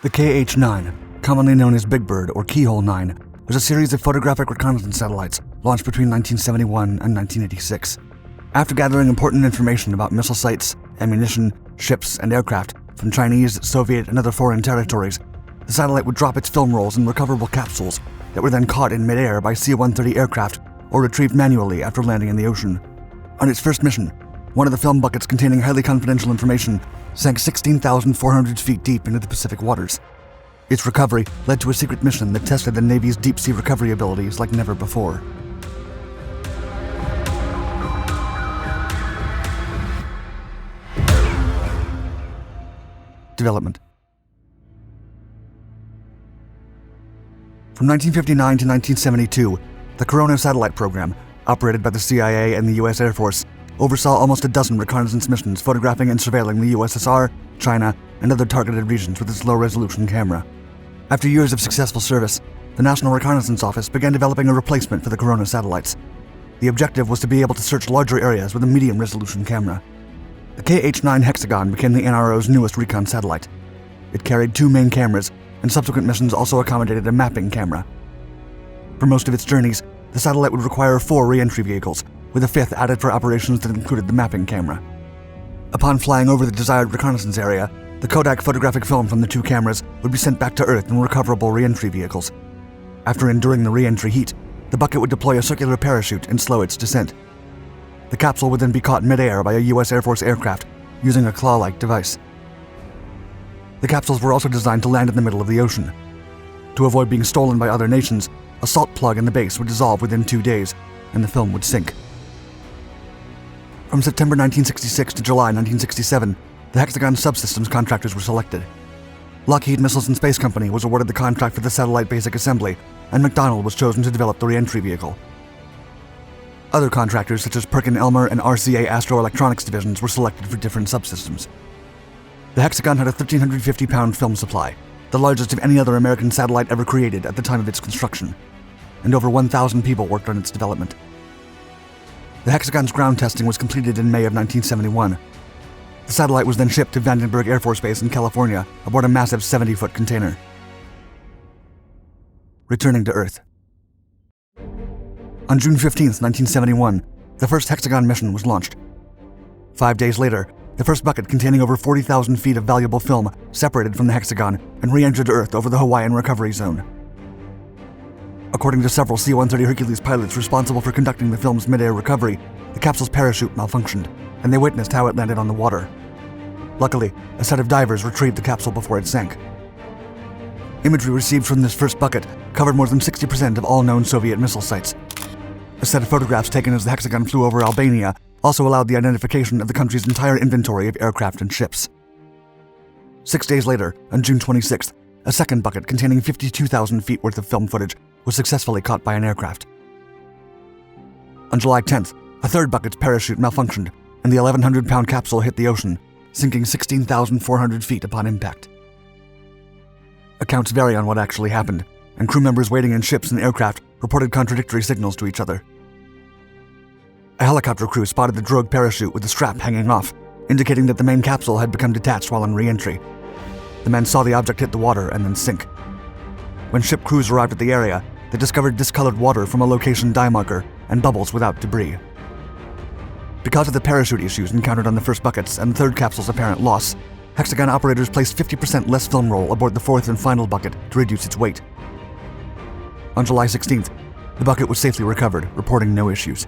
The KH-9, commonly known as Big Bird or Keyhole 9, was a series of photographic reconnaissance satellites launched between 1971 and 1986. After gathering important information about missile sites, ammunition, ships, and aircraft from Chinese, Soviet, and other foreign territories, the satellite would drop its film rolls in recoverable capsules that were then caught in midair by C-130 aircraft or retrieved manually after landing in the ocean. On its first mission, one of the film buckets containing highly confidential information sank 16,400 feet deep into the Pacific waters. Its recovery led to a secret mission that tested the Navy's deep-sea recovery abilities like never before. Development. From 1959 to 1972, the Corona satellite program, operated by the CIA and the U.S. Air Force, oversaw almost a dozen reconnaissance missions photographing and surveilling the USSR, China, and other targeted regions with its low-resolution camera. After years of successful service, the National Reconnaissance Office began developing a replacement for the Corona satellites. The objective was to be able to search larger areas with a medium-resolution camera. The KH-9 Hexagon became the NRO's newest recon satellite. It carried two main cameras, and subsequent missions also accommodated a mapping camera. For most of its journeys, the satellite would require 4 re-entry vehicles, with a 5th added for operations that included the mapping camera. Upon flying over the desired reconnaissance area, the Kodak photographic film from the 2 cameras would be sent back to Earth in recoverable re-entry vehicles. After enduring the re-entry heat, the bucket would deploy a circular parachute and slow its descent. The capsule would then be caught mid-air by a U.S. Air Force aircraft using a claw-like device. The capsules were also designed to land in the middle of the ocean. To avoid being stolen by other nations, a salt plug in the base would dissolve within 2 days, and the film would sink. From September 1966 to July 1967, the Hexagon subsystems contractors were selected. Lockheed Missiles and Space Company was awarded the contract for the satellite basic assembly, and McDonnell was chosen to develop the re-entry vehicle. Other contractors such as Perkin-Elmer and RCA Astro Electronics divisions were selected for different subsystems. The Hexagon had a 1,350-pound film supply, the largest of any other American satellite ever created at the time of its construction, and over 1,000 people worked on its development. The Hexagon's ground testing was completed in May of 1971. The satellite was then shipped to Vandenberg Air Force Base in California aboard a massive 70-foot container. Returning to Earth. On June 15, 1971, the first Hexagon mission was launched. 5 days later, the first bucket containing over 40,000 feet of valuable film separated from the Hexagon and re-entered Earth over the Hawaiian recovery zone. According to several C-130 Hercules pilots responsible for conducting the film's mid-air recovery, the capsule's parachute malfunctioned, and they witnessed how it landed on the water. Luckily, a set of divers retrieved the capsule before it sank. Imagery received from this first bucket covered more than 60% of all known Soviet missile sites. A set of photographs taken as the Hexagon flew over Albania also allowed the identification of the country's entire inventory of aircraft and ships. 6 days later, on June 26th, a second bucket containing 52,000 feet worth of film footage was successfully caught by an aircraft. On July 10th, a third bucket's parachute malfunctioned, and the 1,100-pound capsule hit the ocean, sinking 16,400 feet upon impact. Accounts vary on what actually happened, and crew members waiting in ships and aircraft reported contradictory signals to each other. A helicopter crew spotted the drogue parachute with the strap hanging off, indicating that the main capsule had become detached while on re-entry. The men saw the object hit the water and then sink. When ship crews arrived at the area, they discovered discolored water from a location dye marker and bubbles without debris. Because of the parachute issues encountered on the first buckets and the third capsule's apparent loss, Hexagon operators placed 50% less film roll aboard the fourth and final bucket to reduce its weight. On July 16th, the bucket was safely recovered, reporting no issues.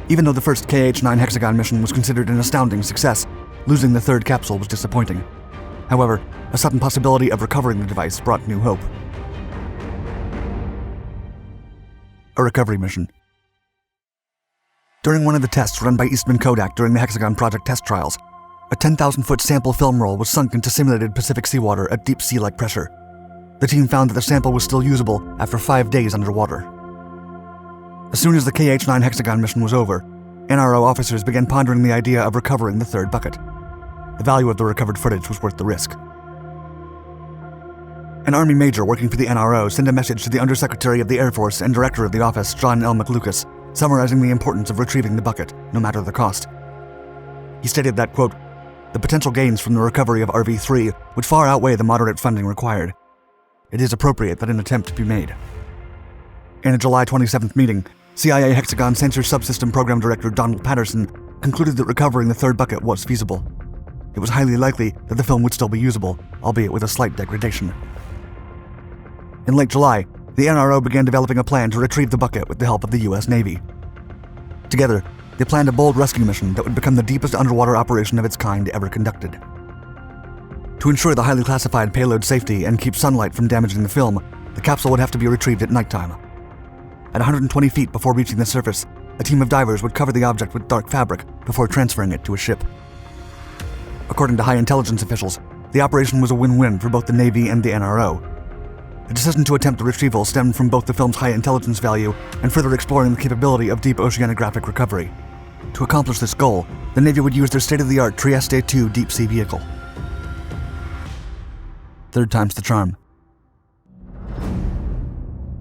Even though the first KH-9 Hexagon mission was considered an astounding success, losing the third capsule was disappointing. However, a sudden possibility of recovering the device brought new hope. A recovery mission. During one of the tests run by Eastman Kodak during the Hexagon project test trials, a 10,000-foot sample film roll was sunk into simulated Pacific seawater at deep sea-like pressure. The team found that the sample was still usable after 5 days underwater. As soon as the KH-9 Hexagon mission was over, NRO officers began pondering the idea of recovering the third bucket. The value of the recovered footage was worth the risk. An Army major working for the NRO sent a message to the Undersecretary of the Air Force and Director of the office, John L. McLucas, summarizing the importance of retrieving the bucket, no matter the cost. He stated that, quote, The potential gains from the recovery of RV-3 would far outweigh the moderate funding required. It is appropriate that an attempt be made. In a July 27th meeting, CIA Hexagon Sensor Subsystem Program Director Donald Patterson concluded that recovering the third bucket was feasible. It was highly likely that the film would still be usable, albeit with a slight degradation. In late July, the NRO began developing a plan to retrieve the bucket with the help of the U.S. Navy. Together, they planned a bold rescue mission that would become the deepest underwater operation of its kind ever conducted. To ensure the highly classified payload safety and keep sunlight from damaging the film, the capsule would have to be retrieved at nighttime. At 120 feet before reaching the surface, a team of divers would cover the object with dark fabric before transferring it to a ship. According to high intelligence officials, the operation was a win-win for both the Navy and the NRO. The decision to attempt the retrieval stemmed from both the film's high intelligence value and further exploring the capability of deep oceanographic recovery. To accomplish this goal, the Navy would use their state-of-the-art Trieste 2 deep-sea vehicle. Third time's the charm.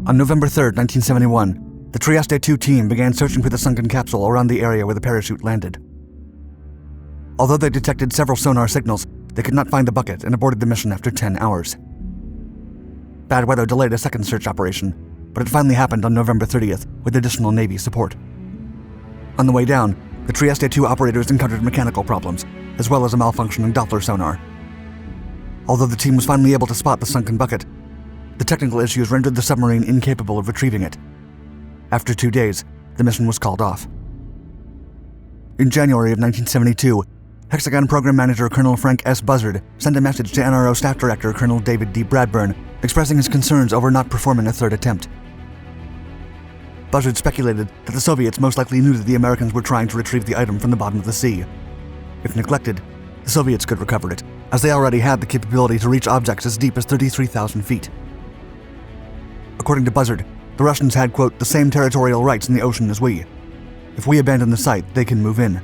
On November 3, 1971, the Trieste 2 team began searching for the sunken capsule around the area where the parachute landed. Although they detected several sonar signals, they could not find the bucket and aborted the mission after 10 hours. Bad weather delayed a second search operation, but it finally happened on November 30th with additional Navy support. On the way down, the Trieste 2 operators encountered mechanical problems, as well as a malfunctioning Doppler sonar. Although the team was finally able to spot the sunken bucket, the technical issues rendered the submarine incapable of retrieving it. After 2 days, the mission was called off. In January of 1972, Hexagon Program Manager Colonel Frank S. Buzzard sent a message to NRO Staff Director Colonel David D. Bradburn, expressing his concerns over not performing a third attempt. Buzzard speculated that the Soviets most likely knew that the Americans were trying to retrieve the item from the bottom of the sea. If neglected, the Soviets could recover it, as they already had the capability to reach objects as deep as 33,000 feet. According to Buzzard, the Russians had, quote, the same territorial rights in the ocean as we. If we abandon the site, they can move in.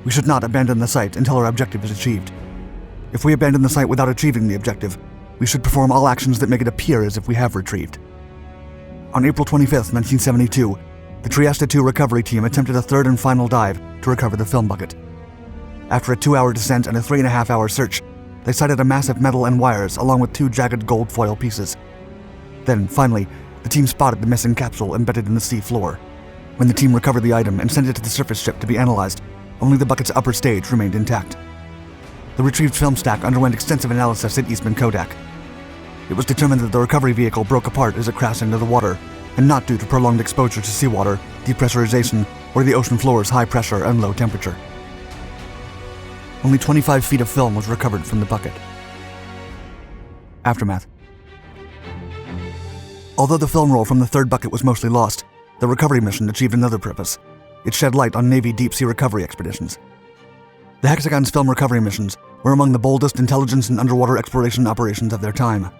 We should not abandon the site until our objective is achieved. If we abandon the site without achieving the objective, we should perform all actions that make it appear as if we have retrieved. On April 25, 1972, the Trieste 2 recovery team attempted a third and final dive to recover the film bucket. After a 2-hour descent and a 3.5-hour search, they sighted a massive metal and wires along with 2 jagged gold foil pieces. Then, finally, the team spotted the missing capsule embedded in the sea floor. When the team recovered the item and sent it to the surface ship to be analyzed, only the bucket's upper stage remained intact. The retrieved film stack underwent extensive analysis at Eastman Kodak. It was determined that the recovery vehicle broke apart as it crashed into the water, and not due to prolonged exposure to seawater, depressurization, or the ocean floor's high pressure and low temperature. Only 25 feet of film was recovered from the bucket. Aftermath. Although the film roll from the third bucket was mostly lost, the recovery mission achieved another purpose. It shed light on Navy deep-sea recovery expeditions. The Hexagon's film recovery missions were among the boldest intelligence and underwater exploration operations of their time.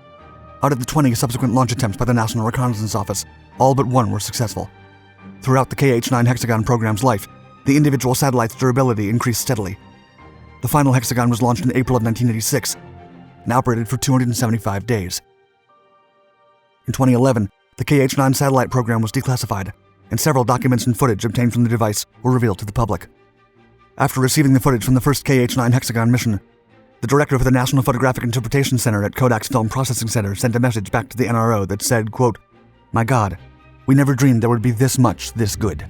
Out of the 20 subsequent launch attempts by the National Reconnaissance Office, all but one were successful. Throughout the KH-9 Hexagon program's life, the individual satellite's durability increased steadily. The final Hexagon was launched in April of 1986 and operated for 275 days. In 2011, the KH-9 satellite program was declassified, and several documents and footage obtained from the device were revealed to the public. After receiving the footage from the first KH-9 Hexagon mission, the director of the National Photographic Interpretation Center at Kodak's Film Processing Center sent a message back to the NRO that said, quote, "My God, we never dreamed there would be this much this good."